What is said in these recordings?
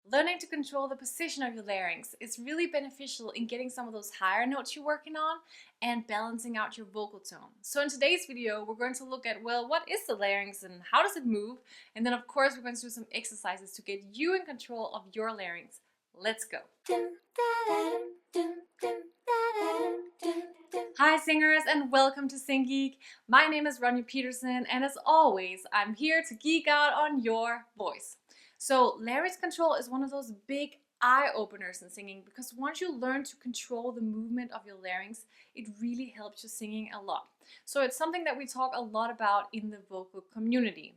Learning to control the position of your larynx is really beneficial in getting some of those higher notes you're working on and balancing out your vocal tone. So in today's video, we're going to look at, well, what is the larynx and how does it move? And then of course, we're going to do some exercises to get you in control of your larynx. Let's go. Hi singers and welcome to Singgeek. My name is Ronja Peterson and as always, I'm here to geek out on your voice. So larynx control is one of those big eye-openers in singing because once you learn to control the movement of your larynx, it really helps you singing a lot. So it's something that we talk a lot about in the vocal community.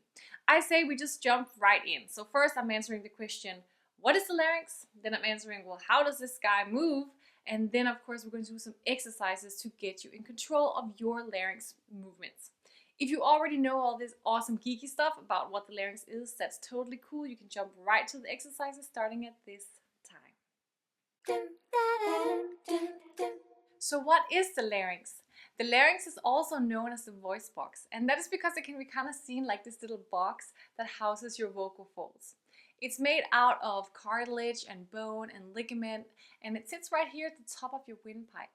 I say we just jump right in. So first I'm answering the question, what is the larynx? Then I'm answering, well, how does this guy move? And then of course we're going to do some exercises to get you in control of your larynx movements. If you already know all this awesome geeky stuff about what the larynx is, that's totally cool. You can jump right to the exercises starting at this time. So what is the larynx? The larynx is also known as the voice box, and that is because it can be kind of seen like this little box that houses your vocal folds. It's made out of cartilage and bone and ligament, and it sits right here at the top of your windpipe.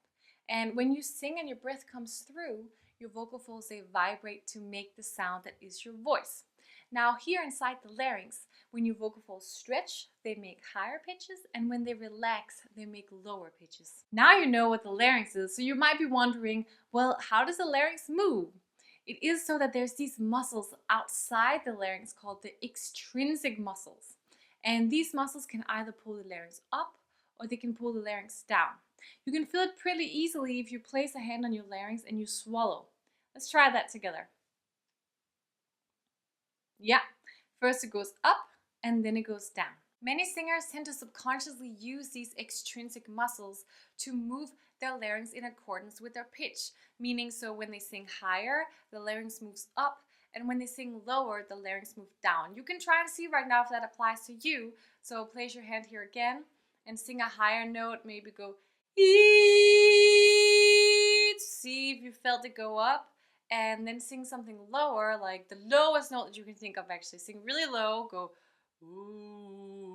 And when you sing and your breath comes through, your vocal folds, they vibrate to make the sound that is your voice. Now here inside the larynx, when your vocal folds stretch, they make higher pitches, and when they relax, they make lower pitches. Now you know what the larynx is, so you might be wondering, well, how does the larynx move? It is so that there's these muscles outside the larynx called the extrinsic muscles. And these muscles can either pull the larynx up or they can pull the larynx down. You can feel it pretty easily if you place a hand on your larynx and you swallow. Let's try that together. Yeah, first it goes up and then it goes down. Many singers tend to subconsciously use these extrinsic muscles to move their larynx in accordance with their pitch. Meaning, so when they sing higher, the larynx moves up, and when they sing lower, the larynx moves down. You can try and see right now if that applies to you. So place your hand here again and sing a higher note, maybe go E, to see if you felt it go up, and then sing something lower, like the lowest note that you can think of actually. Sing really low, go ooh,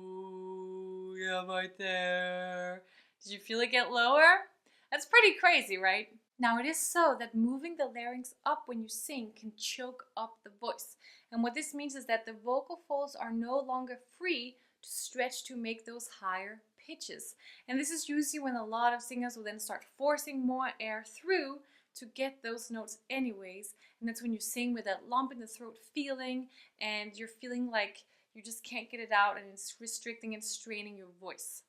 yeah, right there. Did you feel it get lower? That's pretty crazy, right? Now it is so that moving the larynx up when you sing can choke up the voice. And what this means is that the vocal folds are no longer free to stretch to make those higher pitches. And this is usually when a lot of singers will then start forcing more air through to get those notes anyways. And that's when you sing with that lump in the throat feeling and you're feeling like you just can't get it out and it's restricting and straining your voice.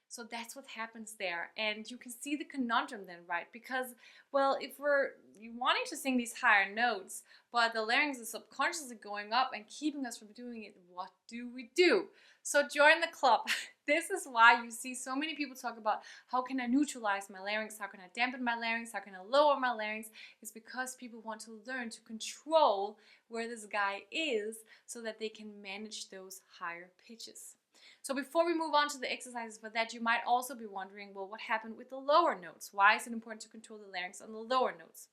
So that's what happens there. And you can see the conundrum then, right? Because, well, if we're wanting to sing these higher notes, but the larynx is subconsciously going up and keeping us from doing it, what do we do? So join the club. This is why you see so many people talk about how can I neutralize my larynx, how can I dampen my larynx, how can I lower my larynx. It's because people want to learn to control where this guy is so that they can manage those higher pitches. So before we move on to the exercises for that, you might also be wondering, well, what happened with the lower notes? Why is it important to control the larynx on the lower notes?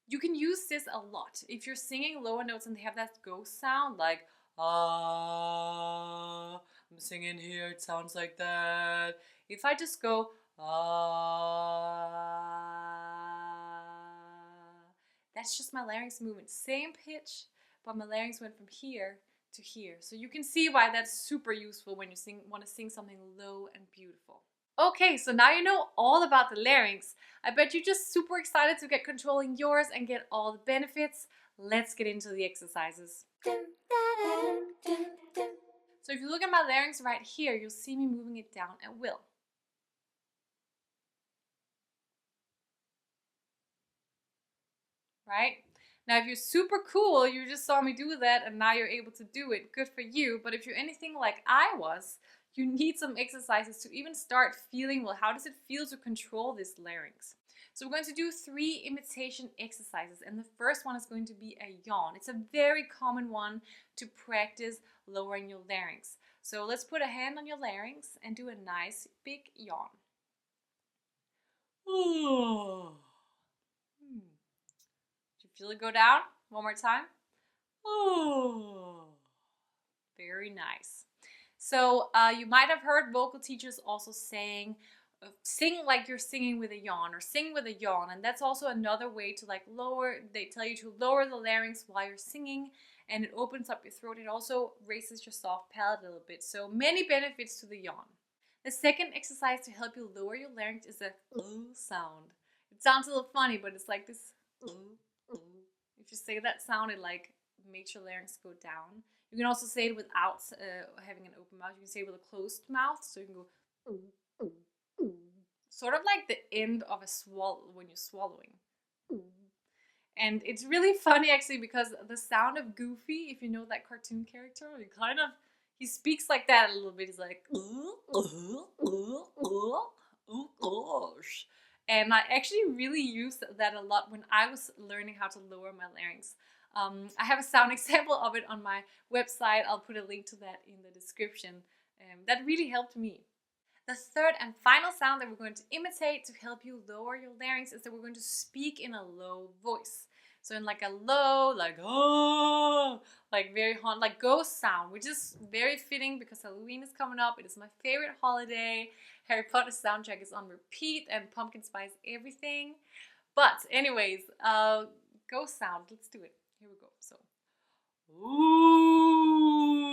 You can use this a lot. If you're singing lower notes and they have that ghost sound, like, ah, I'm singing here, it sounds like that. If I just go, ah, that's just my larynx movement. Same pitch, but my larynx went from here to here. So you can see why that's super useful when you want to sing something low and beautiful. Okay, so now you know all about the larynx. I bet you're just super excited to get controlling yours and get all the benefits. Let's get into the exercises. So if you look at my larynx right here, you'll see me moving it down at will. Right? Now, if you're super cool, you just saw me do that and now you're able to do it. Good for you. But if you're anything like I was, you need some exercises to even start feeling, well, how does it feel to control this larynx? So we're going to do 3 imitation exercises. And the first one is going to be a yawn. It's a very common one to practice lowering your larynx. So let's put a hand on your larynx and do a nice big yawn. Feel it go down? One more time. Oh, very nice. So you might have heard vocal teachers also saying, sing like you're singing with a yawn, or sing with a yawn. And that's also another way to like lower, they tell you to lower the larynx while you're singing, and it opens up your throat. It also raises your soft palate a little bit. So many benefits to the yawn. The second exercise to help you lower your larynx is a sound. It sounds a little funny, but it's like this. If you say that sound, it like makes your larynx go down. You can also say it without having an open mouth. You can say it with a closed mouth, so you can go sort of like the end of a swallow when you're swallowing. And it's really funny actually, because the sound of Goofy, if you know that cartoon character, he speaks like that a little bit. He's like, oh gosh. And I actually really used that a lot when I was learning how to lower my larynx. I have a sound example of it on my website. I'll put a link to that in the description. That really helped me. The third and final sound that we're going to imitate to help you lower your larynx is that we're going to speak in a low voice. So in like a low, like oh, like very haunted, like ghost sound, which is very fitting because Halloween is coming up. It is my favorite holiday. Harry Potter soundtrack is on repeat, and pumpkin spice everything. But anyways, ghost sound. Let's do it. Here we go. So, ooh,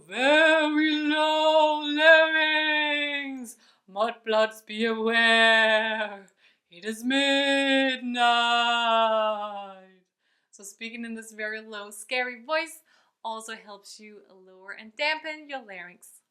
very low larynx. Mudbloods, be aware. It is midnight. So speaking in this very low, scary voice also helps you lower and dampen your larynx.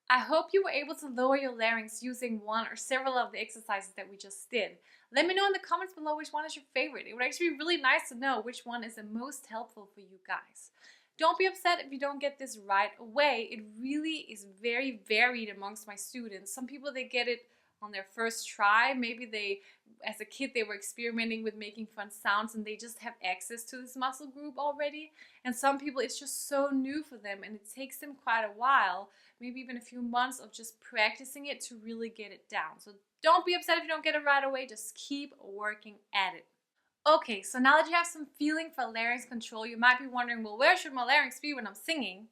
I hope you were able to lower your larynx using one or several of the exercises that we just did. Let me know in the comments below which one is your favorite. It would actually be really nice to know which one is the most helpful for you guys. Don't be upset if you don't get this right away. It really is very varied amongst my students. Some people, they get it on their first try. Maybe as a kid, they were experimenting with making fun sounds and they just have access to this muscle group already. And some people, it's just so new for them and it takes them quite a while, maybe even a few months of just practicing it to really get it down. So don't be upset if you don't get it right away. Just keep working at it. Okay, so now that you have some feeling for larynx control, you might be wondering, well, where should my larynx be when I'm singing?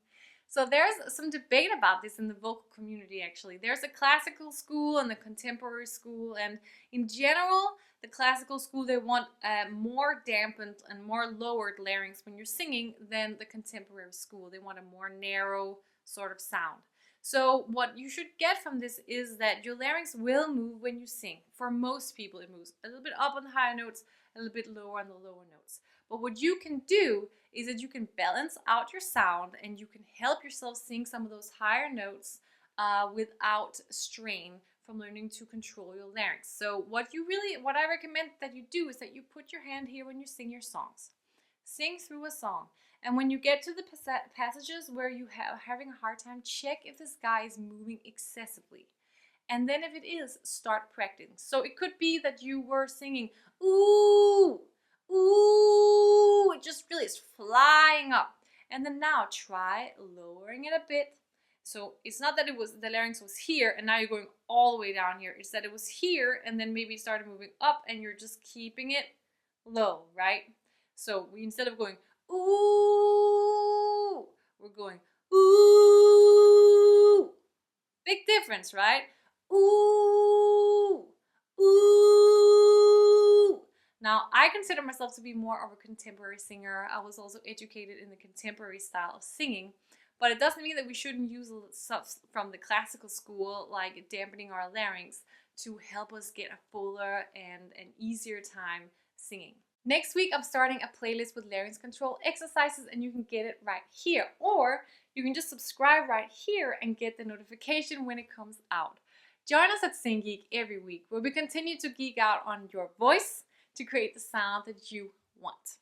So there's some debate about this in the vocal community actually. There's a classical school and the contemporary school, and in general, the classical school, they want more dampened and more lowered larynx when you're singing than the contemporary school. They want a more narrow sort of sound. So what you should get from this is that your larynx will move when you sing. For most people, it moves a little bit up on the higher notes, a little bit lower on the lower notes. But what you can do is that you can balance out your sound and you can help yourself sing some of those higher notes without strain from learning to control your larynx. So what I recommend that you do is that you put your hand here when you sing your songs. Sing through a song. And when you get to the passages where you are having a hard time, check if this guy is moving excessively. And then if it is, start practicing. So it could be that you were singing, ooh, ooh, it just really is flying up. And then now try lowering it a bit. So it's not that the larynx was here and now you're going all the way down here. It's that it was here and then maybe started moving up and you're just keeping it low, right? So instead of going, ooh, we're going, ooh. Big difference, right? Ooh, ooh. Now, I consider myself to be more of a contemporary singer. I was also educated in the contemporary style of singing, but it doesn't mean that we shouldn't use stuff from the classical school, like dampening our larynx, to help us get a fuller and an easier time singing. Next week, I'm starting a playlist with larynx control exercises, and you can get it right here. Or you can just subscribe right here and get the notification when it comes out. Join us at Singgeek every week, where we continue to geek out on your voice to create the sound that you want.